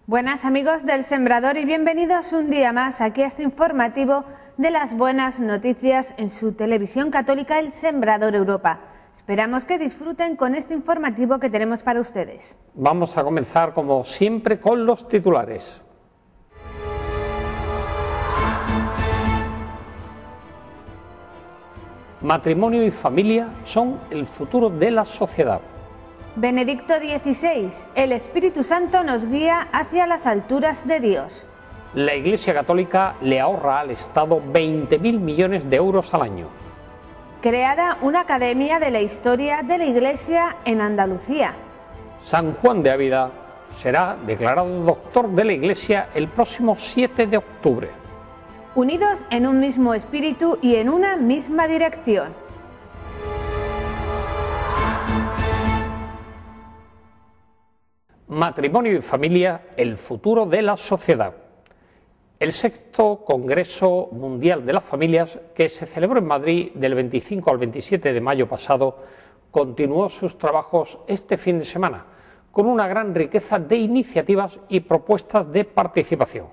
Buenas amigos del Sembrador y bienvenidos un día más aquí a este informativo de las buenas noticias en su televisión católica El Sembrador Europa. Esperamos que disfruten con este informativo que tenemos para ustedes. Vamos a comenzar como siempre con los titulares. Matrimonio y familia son el futuro de la sociedad. Benedicto XVI, el Espíritu Santo nos guía hacia las alturas de Dios. La Iglesia Católica le ahorra al Estado 20.000 millones de euros al año. Creada una Academia de la Historia de la Iglesia en Andalucía. San Juan de Ávila será declarado doctor de la Iglesia el próximo 7 de octubre. Unidos en un mismo espíritu y en una misma dirección. Matrimonio y familia, el futuro de la sociedad. El sexto Congreso Mundial de las Familias, que se celebró en Madrid del 25 al 27 de mayo pasado, continuó sus trabajos este fin de semana, con una gran riqueza de iniciativas y propuestas de participación.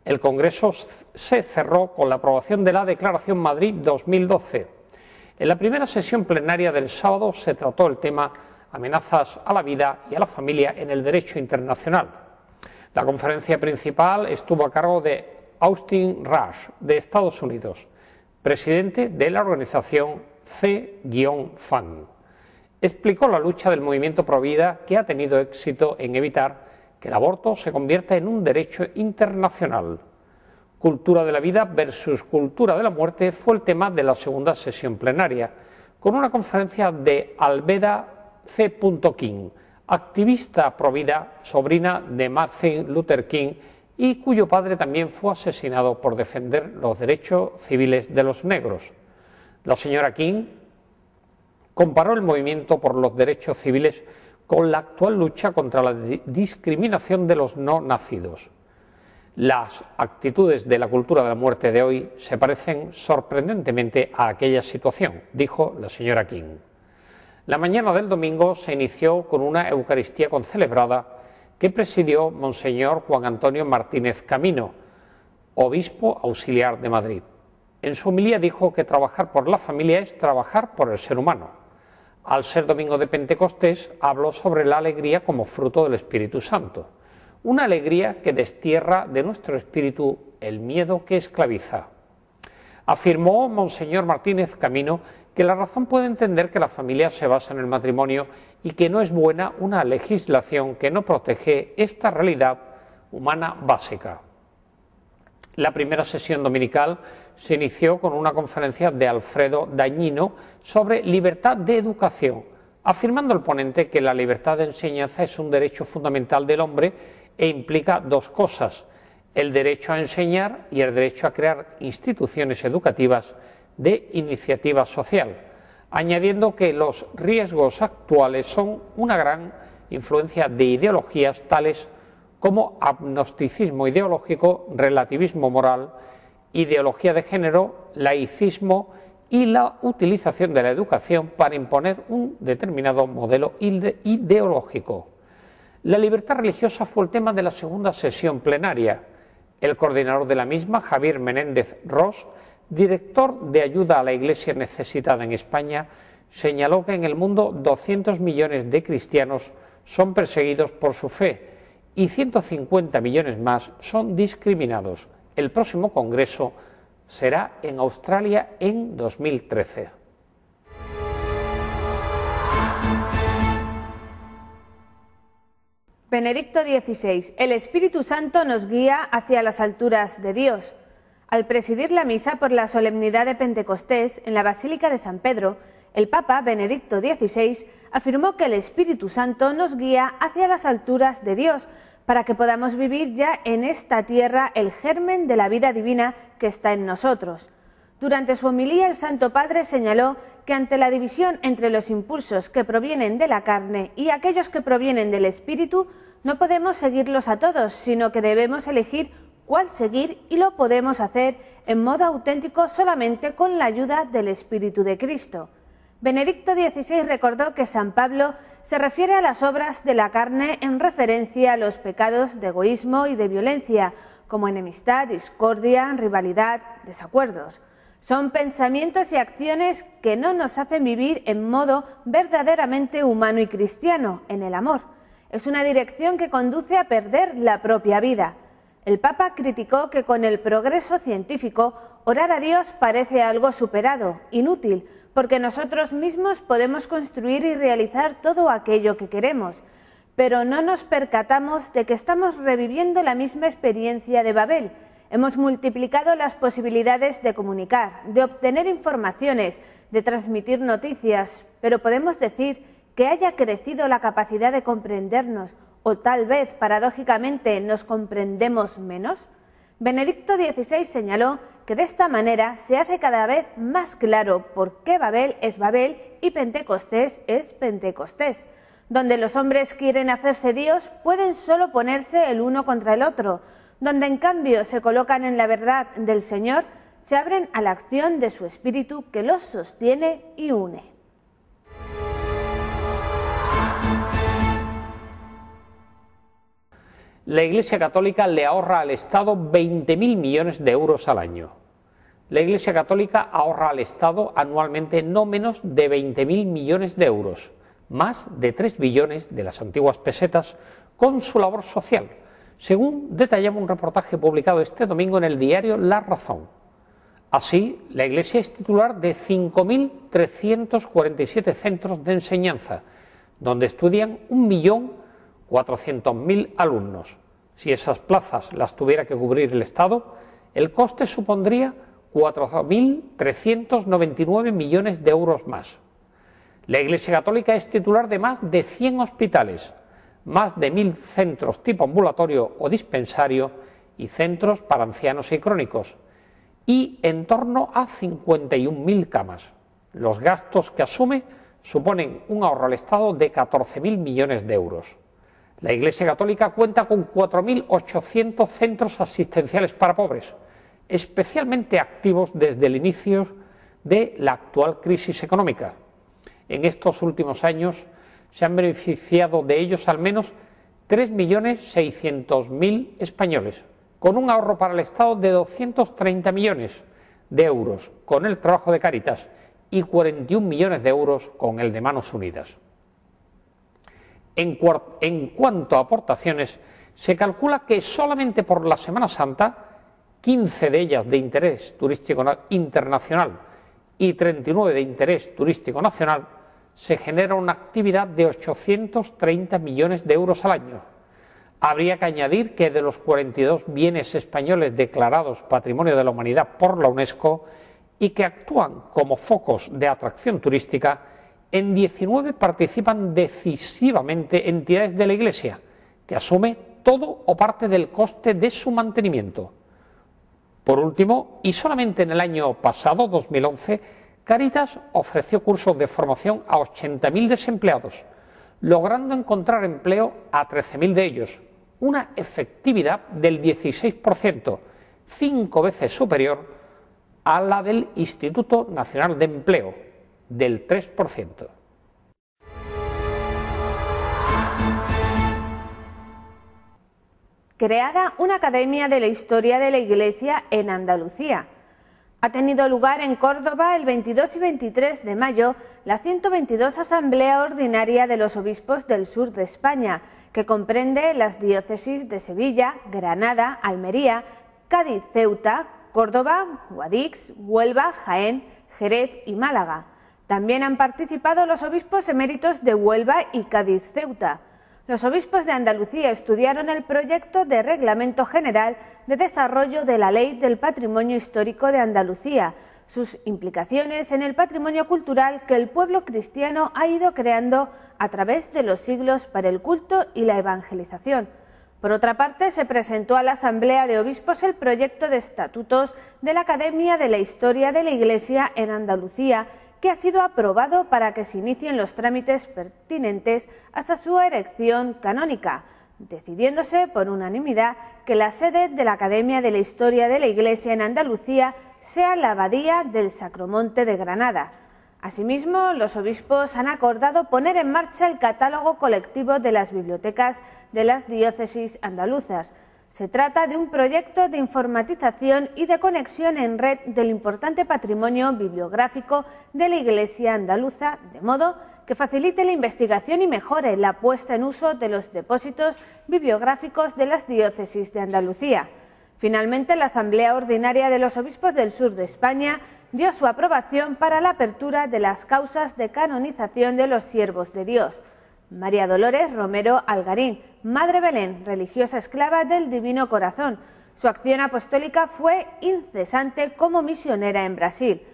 El Congreso se cerró con la aprobación de la Declaración Madrid 2012. En la primera sesión plenaria del sábado se trató el tema amenazas a la vida y a la familia en el derecho internacional. La conferencia principal estuvo a cargo de Austin Rush, de Estados Unidos, presidente de la organización C-FAN. Explicó la lucha del movimiento Provida, que ha tenido éxito en evitar que el aborto se convierta en un derecho internacional. Cultura de la vida versus cultura de la muerte fue el tema de la segunda sesión plenaria, con una conferencia de Alveda C. King, activista provida, sobrina de Martin Luther King y cuyo padre también fue asesinado por defender los derechos civiles de los negros. La señora King comparó el movimiento por los derechos civiles con la actual lucha contra la discriminación de los no nacidos. Las actitudes de la cultura de la muerte de hoy se parecen sorprendentemente a aquella situación, dijo la señora King. La mañana del domingo se inició con una Eucaristía concelebrada que presidió Monseñor Juan Antonio Martínez Camino, obispo auxiliar de Madrid. En su homilía dijo que trabajar por la familia es trabajar por el ser humano. Al ser domingo de Pentecostés, habló sobre la alegría como fruto del Espíritu Santo, una alegría que destierra de nuestro espíritu el miedo que esclaviza. Afirmó Monseñor Martínez Camino que la razón puede entender que la familia se basa en el matrimonio y que no es buena una legislación que no protege esta realidad humana básica. La primera sesión dominical se inició con una conferencia de Alfredo Dañino sobre libertad de educación, afirmando el ponente que la libertad de enseñanza es un derecho fundamental del hombre e implica dos cosas: el derecho a enseñar y el derecho a crear instituciones educativas de iniciativa social, añadiendo que los riesgos actuales son una gran influencia de ideologías tales como agnosticismo ideológico, relativismo moral, ideología de género, laicismo y la utilización de la educación para imponer un determinado modelo ideológico. La libertad religiosa fue el tema de la segunda sesión plenaria. El coordinador de la misma, Javier Menéndez Ros, director de ayuda a la Iglesia necesitada en España, señaló que en el mundo 200 millones de cristianos son perseguidos por su fe y 150 millones más son discriminados. El próximo congreso será en Australia en 2013. Benedicto XVI, el Espíritu Santo nos guía hacia las alturas de Dios. Al presidir la misa por la solemnidad de Pentecostés en la Basílica de San Pedro, el Papa Benedicto XVI afirmó que el Espíritu Santo nos guía hacia las alturas de Dios para que podamos vivir ya en esta tierra el germen de la vida divina que está en nosotros. Durante su homilía, el Santo Padre señaló que ante la división entre los impulsos que provienen de la carne y aquellos que provienen del Espíritu, no podemos seguirlos a todos, sino que debemos elegir cuál seguir, y lo podemos hacer en modo auténtico solamente con la ayuda del Espíritu de Cristo. Benedicto XVI recordó que San Pablo se refiere a las obras de la carne en referencia a los pecados de egoísmo y de violencia, como enemistad, discordia, rivalidad, desacuerdos. Son pensamientos y acciones que no nos hacen vivir en modo verdaderamente humano y cristiano, en el amor. Es una dirección que conduce a perder la propia vida. El Papa criticó que con el progreso científico, orar a Dios parece algo superado, inútil, porque nosotros mismos podemos construir y realizar todo aquello que queremos, pero no nos percatamos de que estamos reviviendo la misma experiencia de Babel. Hemos multiplicado las posibilidades de comunicar, de obtener informaciones, de transmitir noticias, pero podemos decir que haya crecido la capacidad de comprendernos, o tal vez, paradójicamente, nos comprendemos menos. Benedicto XVI señaló que de esta manera se hace cada vez más claro por qué Babel es Babel y Pentecostés es Pentecostés. Donde los hombres quieren hacerse Dios, pueden solo ponerse el uno contra el otro. Donde en cambio se colocan en la verdad del Señor, se abren a la acción de su Espíritu que los sostiene y une. La Iglesia Católica le ahorra al Estado 20.000 millones de euros al año. La Iglesia Católica ahorra al Estado anualmente no menos de 20.000 millones de euros, más de 3 billones de las antiguas pesetas, con su labor social, según detallaba un reportaje publicado este domingo en el diario La Razón. Así, la Iglesia es titular de 5.347 centros de enseñanza, donde estudian 1.400.000 alumnos. Si esas plazas las tuviera que cubrir el Estado, el coste supondría 4.399 millones de euros más. La Iglesia Católica es titular de más de 100 hospitales, más de 1.000 centros tipo ambulatorio o dispensario y centros para ancianos y crónicos, y en torno a 51.000 camas. Los gastos que asume suponen un ahorro al Estado de 14.000 millones de euros. La Iglesia Católica cuenta con 4.800 centros asistenciales para pobres, especialmente activos desde el inicio de la actual crisis económica. En estos últimos años se han beneficiado de ellos al menos 3.600.000 españoles, con un ahorro para el Estado de 230 millones de euros con el trabajo de Cáritas y 41 millones de euros con el de Manos Unidas. En cuanto a aportaciones, se calcula que solamente por la Semana Santa, 15 de ellas de interés turístico internacional y 39 de interés turístico nacional, se genera una actividad de 830 millones de euros al año. Habría que añadir que de los 42 bienes españoles declarados Patrimonio de la Humanidad por la UNESCO y que actúan como focos de atracción turística, en 19 participan decisivamente entidades de la Iglesia, que asume todo o parte del coste de su mantenimiento. Por último, y solamente en el año pasado, 2011, Cáritas ofreció cursos de formación a 80.000 desempleados, logrando encontrar empleo a 13.000 de ellos, una efectividad del 16%, 5 veces superior a la del Instituto Nacional de Empleo, del 3%. Creada una Academia de la Historia de la Iglesia en Andalucía. Ha tenido lugar en Córdoba el 22 y 23 de mayo la 122 Asamblea Ordinaria de los Obispos del Sur de España, que comprende las diócesis de Sevilla, Granada, Almería, Cádiz, Ceuta, Córdoba, Guadix, Huelva, Jaén, Jerez y Málaga. También han participado los obispos eméritos de Huelva y Cádiz, Ceuta. Los obispos de Andalucía estudiaron el proyecto de Reglamento General de Desarrollo de la Ley del Patrimonio Histórico de Andalucía, sus implicaciones en el patrimonio cultural que el pueblo cristiano ha ido creando a través de los siglos para el culto y la evangelización. Por otra parte, se presentó a la Asamblea de Obispos el proyecto de estatutos de la Academia de la Historia de la Iglesia en Andalucía, que ha sido aprobado para que se inicien los trámites pertinentes hasta su erección canónica, decidiéndose por unanimidad que la sede de la Academia de la Historia de la Iglesia en Andalucía sea la Abadía del Sacromonte de Granada. Asimismo, los obispos han acordado poner en marcha el catálogo colectivo de las bibliotecas de las diócesis andaluzas. Se trata de un proyecto de informatización y de conexión en red del importante patrimonio bibliográfico de la Iglesia andaluza, de modo que facilite la investigación y mejore la puesta en uso de los depósitos bibliográficos de las diócesis de Andalucía. Finalmente, la Asamblea Ordinaria de los Obispos del Sur de España dio su aprobación para la apertura de las causas de canonización de los siervos de Dios. María Dolores Romero Algarín, Madre Belén, religiosa esclava del Divino Corazón. Su acción apostólica fue incesante como misionera en Brasil.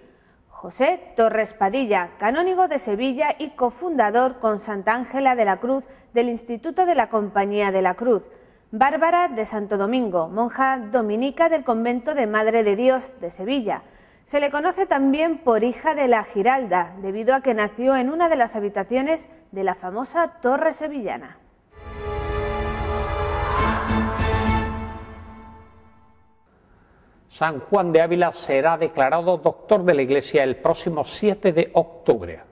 José Torres Padilla, canónigo de Sevilla y cofundador con Santa Ángela de la Cruz del Instituto de la Compañía de la Cruz. Bárbara de Santo Domingo, monja dominica del convento de Madre de Dios de Sevilla. Se le conoce también por hija de la Giralda, debido a que nació en una de las habitaciones de la famosa Torre Sevillana. San Juan de Ávila será declarado doctor de la Iglesia el próximo 7 de octubre.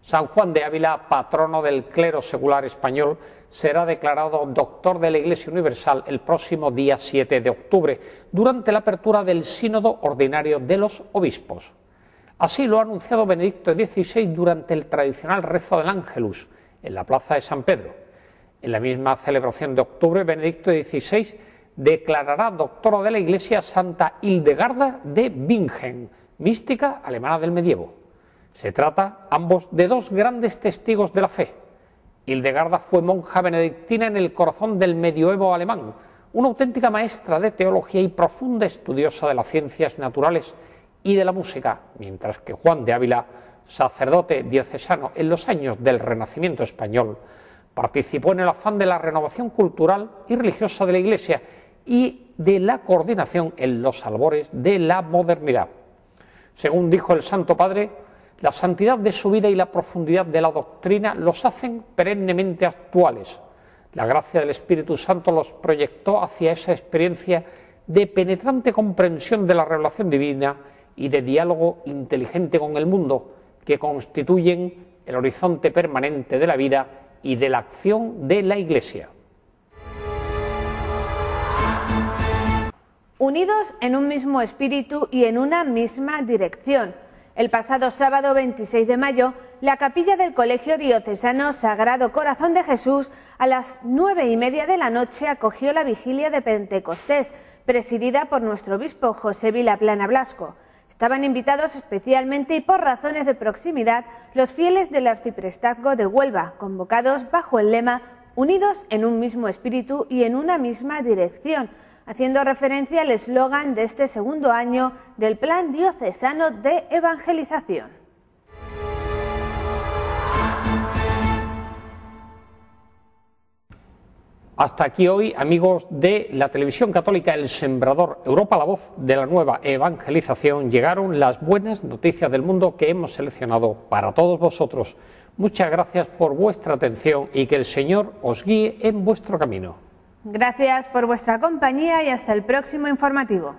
San Juan de Ávila, patrono del clero secular español, será declarado doctor de la Iglesia Universal el próximo día 7 de octubre, durante la apertura del Sínodo Ordinario de los Obispos. Así lo ha anunciado Benedicto XVI durante el tradicional rezo del Ángelus, en la plaza de San Pedro. En la misma celebración de octubre, Benedicto XVI declarará doctora de la Iglesia Santa Hildegarda de Bingen, mística alemana del medievo. Se trata, ambos, de dos grandes testigos de la fe. Hildegarda fue monja benedictina en el corazón del medioevo alemán, una auténtica maestra de teología y profunda estudiosa de las ciencias naturales y de la música, mientras que Juan de Ávila, sacerdote diocesano en los años del Renacimiento español, participó en el afán de la renovación cultural y religiosa de la Iglesia y de la coordinación en los albores de la modernidad. Según dijo el Santo Padre, la santidad de su vida y la profundidad de la doctrina los hacen perennemente actuales. La gracia del Espíritu Santo los proyectó hacia esa experiencia de penetrante comprensión de la revelación divina y de diálogo inteligente con el mundo, que constituyen el horizonte permanente de la vida y de la acción de la Iglesia. Unidos en un mismo espíritu y en una misma dirección. El pasado sábado 26 de mayo, la capilla del Colegio Diocesano Sagrado Corazón de Jesús a las 9:30 de la noche acogió la vigilia de Pentecostés, presidida por nuestro obispo José Vilaplana Blasco. Estaban invitados especialmente y por razones de proximidad los fieles del arciprestazgo de Huelva, convocados bajo el lema Unidos en un mismo espíritu y en una misma dirección, haciendo referencia al eslogan de este segundo año del Plan Diocesano de Evangelización. Hasta aquí hoy, amigos de la televisión católica El Sembrador Europa, la voz de la nueva evangelización, llegaron las buenas noticias del mundo que hemos seleccionado para todos vosotros. Muchas gracias por vuestra atención y que el Señor os guíe en vuestro camino. Gracias por vuestra compañía y hasta el próximo informativo.